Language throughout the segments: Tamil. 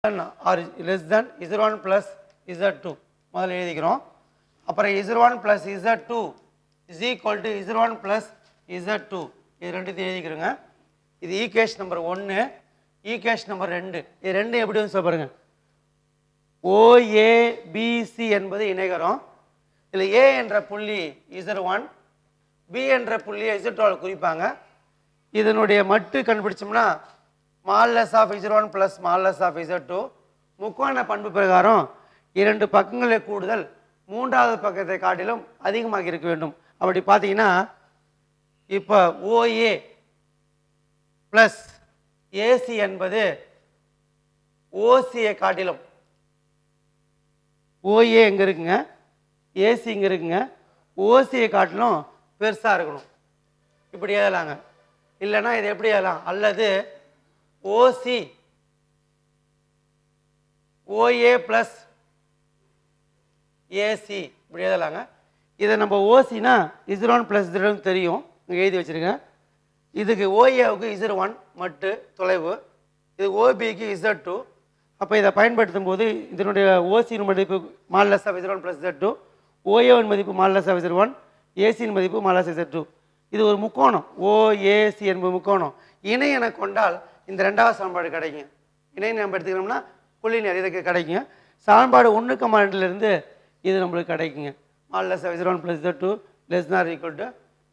or less than z1 plus z2 முதல்ல எழுதிக்கிறோம். அப்புறம் z1 plus z2 is equal to z1 plus z2 இது ரெண்டுத்தையும் எழுதிக்கிறோங்க. இது ஈக்குவேஷன் நம்பர் 1, ஈக்குவேஷன் நம்பர் 2. இது ரெண்டும் எப்படி வந்து பாருங்க. OABC என்பது இணைகரம். இதில் A என்ற புள்ளி z1, B என்ற புள்ளியை z2 குறிப்பாங்க. இதனுடைய மட்டு கண்டுபிடிச்சோம்னா modulus of z1 plus modulus of z2 முக்கோண பண்பு பிரகாரம் இரண்டு பக்கங்களை கூடுதல் மூன்றாவது பக்கத்தை காட்டிலும் அதிகமாக இருக்க வேண்டும். அப்படி பார்த்தீங்கன்னா இப்போ OA ப்ளஸ் AC என்பது OCயை காட்டிலும் OA எங்கே இருக்குங்க, AC இங்கே இருக்குங்க, OCயை காட்டிலும் பெருசாக இருக்கணும். இப்படி எழுதலாங்க. இல்லைன்னா இது எப்படி எழுதலாம், அல்லது OC OA ப்ளஸ் AC இப்படி எழுதலாங்க. இதை நம்ம ஓசினா z1 ப்ளஸ் z2 தெரியும், இங்கே எழுதி வச்சுருக்கேன். இதுக்கு OAவுக்கு z1 மட்டு தொலைவு, இது OBக்கு z2. அப்போ இதை பயன்படுத்தும் போது இதனுடைய ஓசியின் மதிப்பு மால்லஸ் ஆஃப் z1 ப்ளஸ் z2, OAவின் மதிப்பு மால்லஸ் ஆஃப் z1, ஏசியின் மதிப்பு மால்லஸ் ஆஃப் z2. இது ஒரு முக்கோணம், OAC என்பது முக்கோணம். இணை என கொண்டால் இந்த ரெண்டாவது சமன்பாடு கிடைக்கும். இணை நம்ம எடுத்துக்கணும்னா புள்ளி இதுக்கு கிடைக்குங்க. சமன்பாடு 1,2 இது நம்மளுக்கு கிடைக்குங்க. Modulus of z1 plus z2 less than or equal to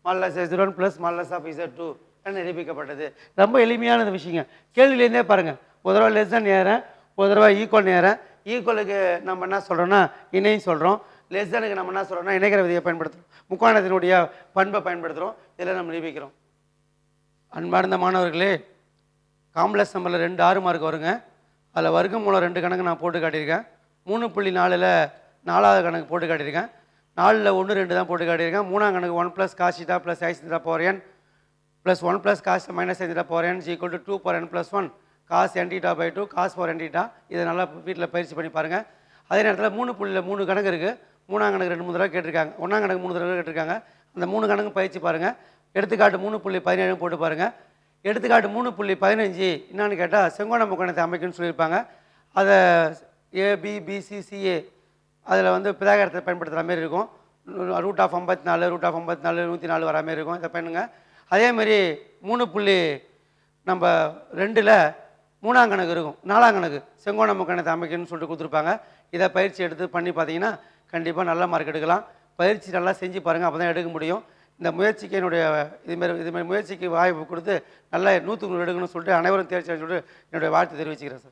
modulus of z1 plus modulus of z2 என நிரூபிக்கப்பட்டது. ரொம்ப எளிமையான விஷயங்க. கேள்வியிலேருந்தே பாருங்கள், ஒரு தடவை லெஸ் than நேரேன், ஒரு தடவை ஈக்குவல் நேரேன். ஈக்குவலுக்கு நம்ம என்ன சொல்கிறோன்னா இணைன்னு சொல்கிறோம், லெஸ் தேனுக்கு நம்ம என்ன சொல்கிறோம்னா இணைக்கிற விதியை பயன்படுத்துகிறோம், முக்கோணத்தினுடைய பண்பை பயன்படுத்துகிறோம். இதில் நம்ம நிரூபிக்கிறோம். அன்பார்ந்த மாணவர்களே, காம்ப்ளெக்ஸ் நம்பரில் 2 6 மார்க் வருங்க. அதில் வர்க்கம் மூலம் 2 கணக்கு நான் போட்டு காட்டியிருக்கேன். 3.4ல் 4வது கணக்கு போட்டு காட்டியிருக்கேன். 4ல் 1 2 தான் போட்டு காட்டியிருக்கேன். 3ஆம் கணக்கு 1 plus cos theta plus i theta power n plus 1 plus cos minus i theta power n equal to 2 power n plus 1 cos n theta by 2 cos power n theta. இதை நல்லா வீட்டில் பயிற்சி பண்ணி பாருங்கள். அதே நேரத்தில் 3.3 கணக்கு இருக்குது. 3ஆம் கணக்கு 2 3 தடவை கேட்டிருக்காங்க, 1ஆம் கணக்கு 3 தடவை கேட்டிருக்காங்க. அந்த 3 கணக்கு பயிற்சி பாருங்கள். எடுத்துக்காட்டு 3.17 போட்டு பாருங்கள். எடுத்துக்காட்டு 3.15 என்னான்னு கேட்டால் செங்கோண முக்கோணத்தை அமைக்குன்னு சொல்லியிருப்பாங்க. அதை ABBCCA அதில் வந்து பிதாகரத்தை பயன்படுத்துகிற மாதிரி இருக்கும். ரூட் ஆஃப் 54 ரூட் ஆஃப் 54 104 வர மாதிரி இருக்கும். இதை பண்ணுங்க. அதேமாதிரி 3.2ல் 3ஆம் கணக்கு இருக்கும், 4ஆம் கணக்கு செங்கோண முக்கோணத்தை அமைக்கணும்னு சொல்லிட்டு கொடுத்துருப்பாங்க. இதை பயிற்சி எடுத்து பண்ணி பார்த்தீங்கன்னா கண்டிப்பாக நல்ல மார்க் எடுக்கலாம். பயிற்சி நல்லா செஞ்சு பாருங்கள், அப்போ தான் எடுக்க முடியும். இந்த முயற்சிக்கு இதுமாதிரி முயற்சிக்கு வாய்ப்பு கொடுத்து நல்லா 100க்கு 100 எடுக்கணும்னு சொல்லிட்டு அனைவரும் தேர்ச்சி சொல்லிட்டு என்னுடைய வாழ்த்து தெரிவிச்சுக்கிறேன் சார்.